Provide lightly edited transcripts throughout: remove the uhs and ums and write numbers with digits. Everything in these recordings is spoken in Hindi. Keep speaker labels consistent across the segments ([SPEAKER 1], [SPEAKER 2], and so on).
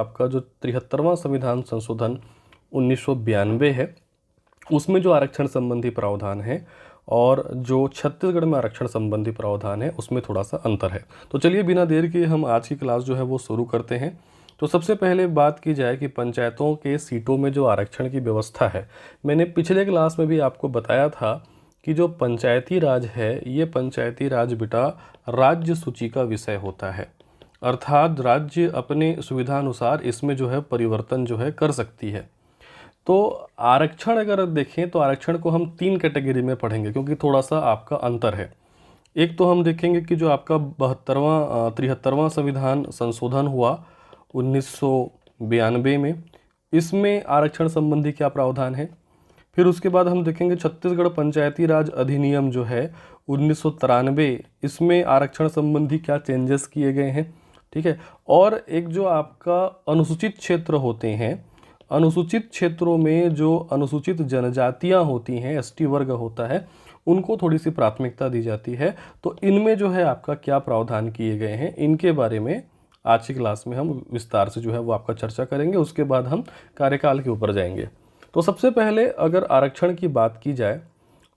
[SPEAKER 1] आपका जो 73वां संविधान संशोधन 1992 है, उसमें जो आरक्षण संबंधी प्रावधान है और जो छत्तीसगढ़ में आरक्षण संबंधी प्रावधान है उसमें थोड़ा सा अंतर है। तो चलिए बिना देर के हम आज की क्लास जो है वो शुरू करते हैं। तो सबसे पहले बात की जाए कि पंचायतों के सीटों में जो आरक्षण की व्यवस्था है, मैंने पिछले क्लास में भी आपको बताया था कि जो पंचायती राज है, ये पंचायती राज बेटा राज्य सूची का विषय होता है, अर्थात राज्य अपने सुविधानुसार इसमें जो है परिवर्तन जो है कर सकती है। तो आरक्षण अगर देखें तो आरक्षण को हम 3 कैटेगरी में पढ़ेंगे क्योंकि थोड़ा सा आपका अंतर है। एक तो हम देखेंगे कि जो आपका 73वां संविधान संशोधन हुआ 1992 में, इसमें आरक्षण संबंधी क्या प्रावधान है। फिर उसके बाद हम देखेंगे छत्तीसगढ़ पंचायती राज अधिनियम जो है 1993, इसमें आरक्षण संबंधी क्या चेंजेस किए गए हैं। ठीक है। और एक जो आपका अनुसूचित क्षेत्र होते हैं, अनुसूचित क्षेत्रों में जो अनुसूचित जनजातियां होती हैं, एसटी वर्ग होता है, उनको थोड़ी सी प्राथमिकता दी जाती है। तो इनमें जो है आपका क्या प्रावधान किए गए हैं, इनके बारे में आज की क्लास में हम विस्तार से जो है वो आपका चर्चा करेंगे। उसके बाद हम कार्यकाल के ऊपर जाएंगे। तो सबसे पहले अगर आरक्षण की बात की जाए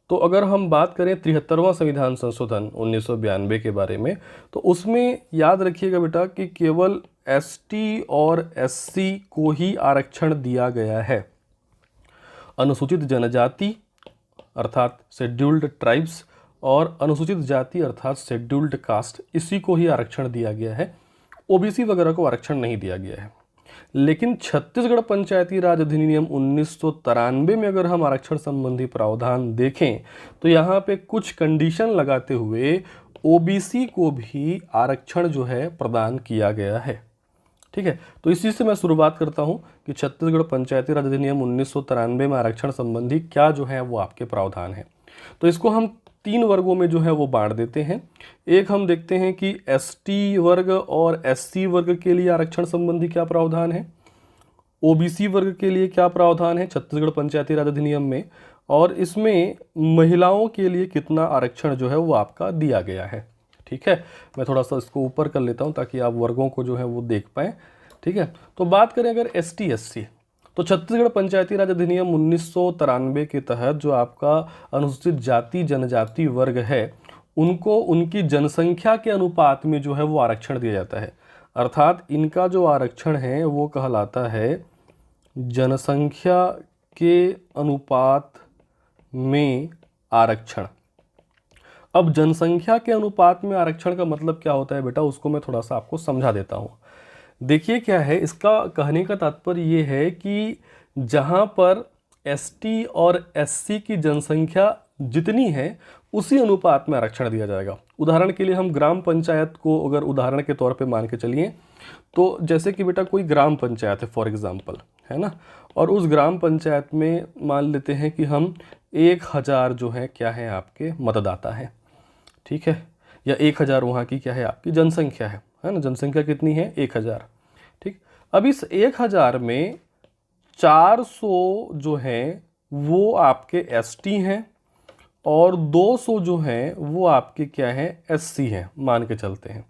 [SPEAKER 1] तो अगर हम बात करें 73वां संविधान संशोधन 1992 के बारे में, तो उसमें याद रखिएगा बेटा कि केवल एसटी और एससी को ही आरक्षण दिया गया है। अनुसूचित जनजाति अर्थात शेड्यूल्ड ट्राइब्स और अनुसूचित जाति अर्थात शेड्यूल्ड कास्ट, इसी को ही आरक्षण दिया गया है। ओबीसी वगैरह को आरक्षण नहीं दिया गया है। लेकिन छत्तीसगढ़ पंचायती राज अधिनियम 1993 में अगर हम आरक्षण संबंधी प्रावधान देखें तो यहाँ पे कुछ कंडीशन लगाते हुए ओबीसी को भी आरक्षण जो है प्रदान किया गया है। ठीक है। तो इसी से मैं शुरुआत करता हूँ कि छत्तीसगढ़ पंचायती राज अधिनियम 1993 में आरक्षण संबंधी क्या जो है वो आपके प्रावधान है। तो इसको हम 3 वर्गों में जो है वो बांट देते हैं। एक हम देखते हैं कि एसटी वर्ग और एससी वर्ग के लिए आरक्षण संबंधी क्या प्रावधान है, ओबीसी वर्ग के लिए क्या प्रावधान है छत्तीसगढ़ पंचायती राज अधिनियम में, और इसमें महिलाओं के लिए कितना आरक्षण जो है वो आपका दिया गया है। ठीक है। मैं थोड़ा सा इसको ऊपर कर लेता हूँ ताकि आप वर्गों को जो है वो देख पाएँ। ठीक है। तो बात करें अगर एसटी एससी, तो छत्तीसगढ़ पंचायती राज अधिनियम 1993 के तहत जो आपका अनुसूचित जाति जनजाति वर्ग है, उनको उनकी जनसंख्या के अनुपात में जो है वो आरक्षण दिया जाता है। अर्थात इनका जो आरक्षण है वो कहलाता है जनसंख्या के अनुपात में आरक्षण। अब जनसंख्या के अनुपात में आरक्षण का मतलब क्या होता है बेटा, उसको मैं थोड़ा सा आपको समझा देता हूँ। देखिए क्या है, इसका कहने का तात्पर्य ये है कि जहाँ पर एसटी और एससी की जनसंख्या जितनी है उसी अनुपात में आरक्षण दिया जाएगा। उदाहरण के लिए हम ग्राम पंचायत को अगर उदाहरण के तौर पे मान के चलिए, तो जैसे कि बेटा कोई ग्राम पंचायत है फॉर एग्जांपल, है ना, और उस ग्राम पंचायत में मान लेते हैं कि हम 1000 जो है क्या है आपके मतदाता हैं। ठीक है। या 1000 वहाँ की क्या है आपकी जनसंख्या है ना। जनसंख्या कितनी है 1000। ठीक। अब इस 1000 में 400 जो हैं वो आपके एसटी हैं और 200 जो हैं वो आपके क्या हैं एससी हैं, मान के चलते हैं।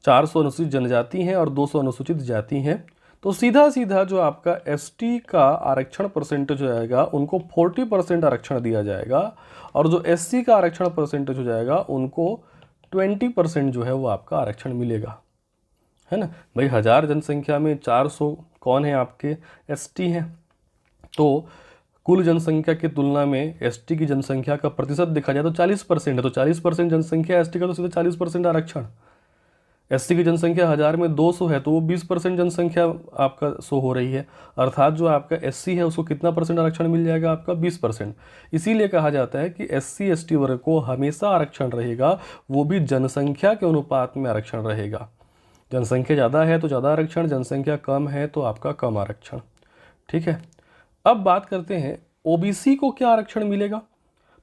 [SPEAKER 1] 400 अनुसूचित जनजाति हैं और 200 अनुसूचित जाति हैं। तो सीधा सीधा जो आपका एसटी का आरक्षण परसेंटेज हो जाएगा, उनको 40% आरक्षण दिया जाएगा, और जो एससी का आरक्षण परसेंटेज हो जाएगा उनको 20% जो है वो आपका आरक्षण मिलेगा, है ना। भाई 1000 जनसंख्या में 400 कौन है आपके एसटी हैं, तो कुल जनसंख्या की तुलना में एसटी की जनसंख्या का प्रतिशत देखा जाए तो 40% है। तो 40% जनसंख्या एसटी का, तो सीधे 40% आरक्षण। एससी की जनसंख्या 1000 में 200 है तो वो 20% जनसंख्या आपका शो हो रही है। अर्थात जो आपका एससी है उसको कितना परसेंट आरक्षण मिल जाएगा आपका 20%। इसीलिए कहा जाता है कि एससी एसटी वर्ग को हमेशा आरक्षण रहेगा, वो भी जनसंख्या के अनुपात में आरक्षण रहेगा। जनसंख्या ज़्यादा है तो ज़्यादा आरक्षण, जनसंख्या कम है तो आपका कम आरक्षण। ठीक है। अब बात करते हैं ओबीसी को क्या आरक्षण मिलेगा।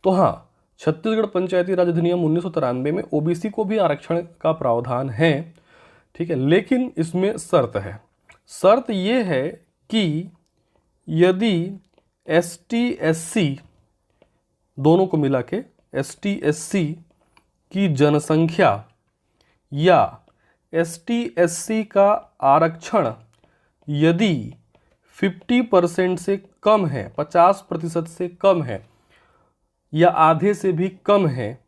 [SPEAKER 1] तो हाँ, छत्तीसगढ़ पंचायती राज अधिनियम 1993 में ओबीसी को भी आरक्षण का प्रावधान है। ठीक है। लेकिन इसमें शर्त है। शर्त ये है कि यदि एसटी एससी दोनों को मिला के एसटी एससी की जनसंख्या या एसटी एससी का आरक्षण यदि 50% से कम है, 50% से कम है या आधे से भी कम है,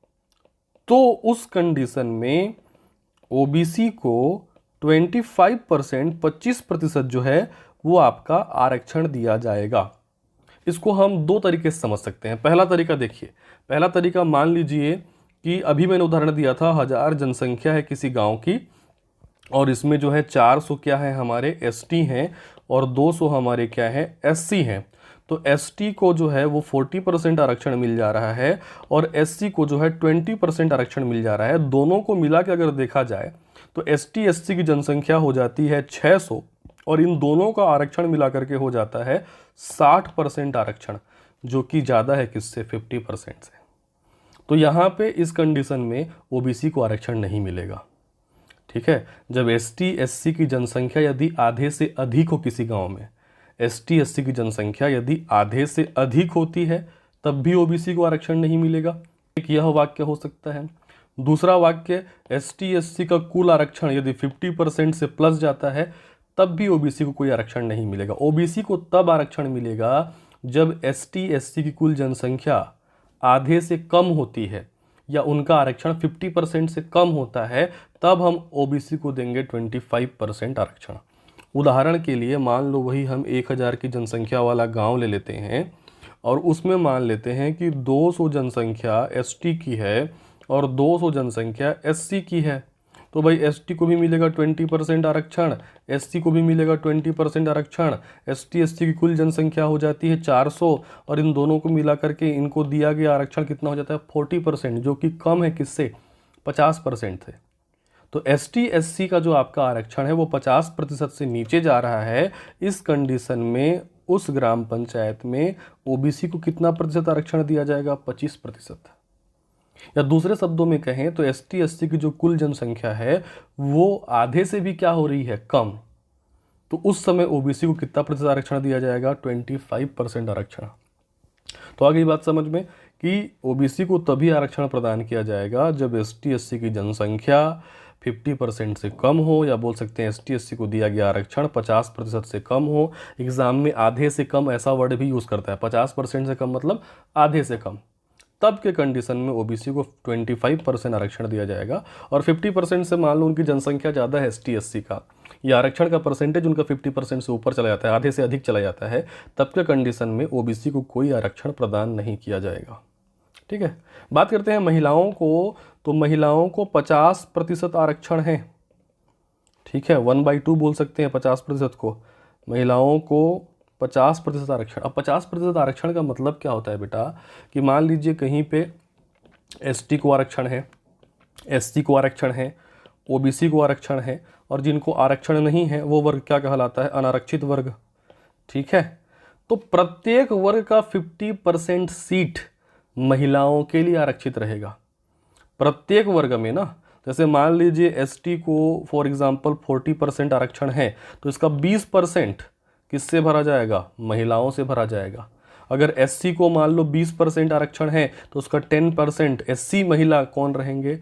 [SPEAKER 1] तो उस कंडीशन में ओबीसी को 25% जो है वो आपका आरक्षण दिया जाएगा। इसको हम दो तरीके से समझ सकते हैं। पहला तरीका देखिए, पहला तरीका मान लीजिए कि अभी मैंने उदाहरण दिया था 1000 जनसंख्या है किसी गांव की, और इसमें जो है 400 क्या है हमारे एसटी हैं और 200 हमारे क्या है एससी हैं। तो एसटी को जो है वो 40% आरक्षण मिल जा रहा है और एससी को जो है 20% आरक्षण मिल जा रहा है। दोनों को मिला के अगर देखा जाए तो एसटी एससी की जनसंख्या हो जाती है 600 और इन दोनों का आरक्षण मिला करके हो जाता है 60% आरक्षण, जो कि ज़्यादा है किससे, 50% से। तो यहाँ पे इस कंडीशन में ओबीसी को आरक्षण नहीं मिलेगा। ठीक है, जब एसटी एससी की जनसंख्या यदि आधे से अधिक हो किसी गांव में, एसटी एससी की जनसंख्या यदि आधे से अधिक होती है तब भी ओबीसी को आरक्षण नहीं मिलेगा। एक यह वाक्य हो सकता है। दूसरा वाक्य, एसटी एससी का कुल आरक्षण यदि 50% से प्लस जाता है तब भी ओबीसी को कोई आरक्षण नहीं मिलेगा। ओबीसी को तब आरक्षण मिलेगा जब एसटी एससी की कुल जनसंख्या आधे से कम होती है या उनका आरक्षण 50% से कम होता है, तब हम ओबीसी को देंगे 25% आरक्षण। उदाहरण के लिए मान लो वही हम 1000 की जनसंख्या वाला गांव ले लेते हैं और उसमें मान लेते हैं कि 200 जनसंख्या एसटी की है और 200 जनसंख्या एससी की है। तो भाई एसटी को भी मिलेगा 20% आरक्षण, एससी को भी मिलेगा 20% आरक्षण। एसटी एससी की कुल जनसंख्या हो जाती है 400 और इन दोनों को मिला करके इनको दिया गया आरक्षण कितना हो जाता है, 40%, जो कि कम है किससे, 50% से। तो एसटी एससी का जो आपका आरक्षण है वो 50% से नीचे जा रहा है। इस कंडीशन में उस ग्राम पंचायत में ओबीसी को कितना प्रतिशत आरक्षण दिया जाएगा, 25%। या दूसरे शब्दों में कहें तो एसटी एससी की जो कुल जनसंख्या है वो आधे से भी क्या हो रही है, कम। तो उस समय ओबीसी को कितना प्रतिशत आरक्षण दिया जाएगा, 25% आरक्षण। तो आ गई बात समझ में कि ओबीसी को तभी आरक्षण प्रदान किया जाएगा जब एसटी एससी की जनसंख्या 50% से कम हो, या बोल सकते हैं एसटी एससी को दिया गया आरक्षण 50% से कम हो। एग्जाम में आधे से कम ऐसा वर्ड भी यूज़ करता है, 50% से कम मतलब आधे से कम। तब के कंडीशन में ओबीसी को 25% आरक्षण दिया जाएगा। और 50% से मान लो उनकी जनसंख्या ज़्यादा है एसटी एससी का, या आरक्षण का परसेंटेज उनका 50% से ऊपर चला जाता है, आधे से अधिक चला जाता है, तब के कंडीशन में ओबीसी को कोई आरक्षण प्रदान नहीं किया जाएगा। ठीक है, बात करते हैं महिलाओं को। तो महिलाओं को 50% आरक्षण है। ठीक है, 1/2 बोल सकते हैं 50% को। महिलाओं को 50% आरक्षण। अब 50% आरक्षण का मतलब क्या होता है बेटा, कि मान लीजिए कहीं पे एसटी को आरक्षण है, एससी को आरक्षण है, ओबीसी को आरक्षण है, और जिनको आरक्षण नहीं है वो वर्ग क्या कहलाता है, अनारक्षित वर्ग। ठीक है, तो प्रत्येक वर्ग का 50% सीट महिलाओं के लिए आरक्षित रहेगा। प्रत्येक वर्ग में ना, जैसे मान लीजिए एसटी को फॉर एग्जांपल 40% आरक्षण है तो इसका 20% किससे भरा जाएगा, महिलाओं से भरा जाएगा। अगर एससी को मान लो 20% आरक्षण है तो उसका 10% एससी महिला कौन रहेंगे,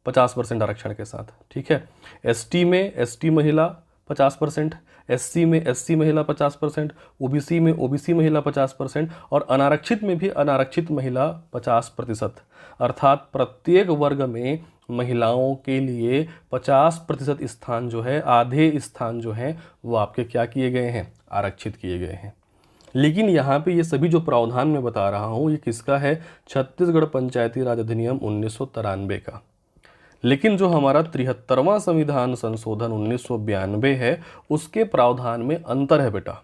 [SPEAKER 1] 50% आरक्षण के साथ। ठीक है, एसटी में एसटी महिला 50%, एससी में एससी महिला 50%, ओबीसी में ओबीसी महिला 50% और अनारक्षित में भी अनारक्षित महिला 50%। अर्थात प्रत्येक वर्ग में महिलाओं के लिए 50% स्थान जो है, आधे स्थान जो हैं वो आपके क्या किए गए हैं, आरक्षित किए गए हैं। लेकिन यहाँ पे ये सभी जो प्रावधान मैं बता रहा हूँ ये किसका है, छत्तीसगढ़ पंचायती राज अधिनियम 1993 का। लेकिन जो हमारा 73वां संविधान संशोधन 1992 है उसके प्रावधान में अंतर है बेटा।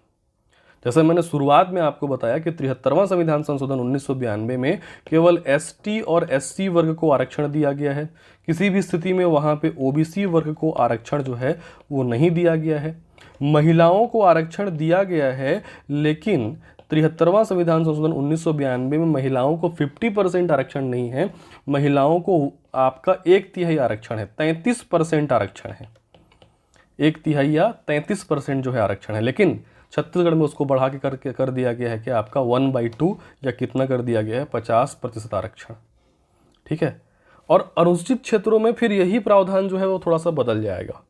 [SPEAKER 1] जैसे मैंने शुरुआत में आपको बताया कि 73वां संविधान संशोधन 1992 में केवल एसटी और एससी वर्ग को आरक्षण दिया गया है, किसी भी स्थिति में वहाँ पे ओबीसी वर्ग को आरक्षण जो है वो नहीं दिया गया है। महिलाओं को आरक्षण दिया गया है, लेकिन 73वां संविधान संशोधन 1992 में महिलाओं को 50% आरक्षण नहीं है, महिलाओं को आपका 1/3 आरक्षण है, 33% आरक्षण है। 1/3 या 33% जो है आरक्षण है। लेकिन छत्तीसगढ़ में उसको बढ़ा के कर दिया गया है कि आपका 1/2 या कितना कर दिया गया है, 50% आरक्षण। ठीक है, और अनुसूचित क्षेत्रों में फिर यही प्रावधान जो है वो थोड़ा सा बदल जाएगा।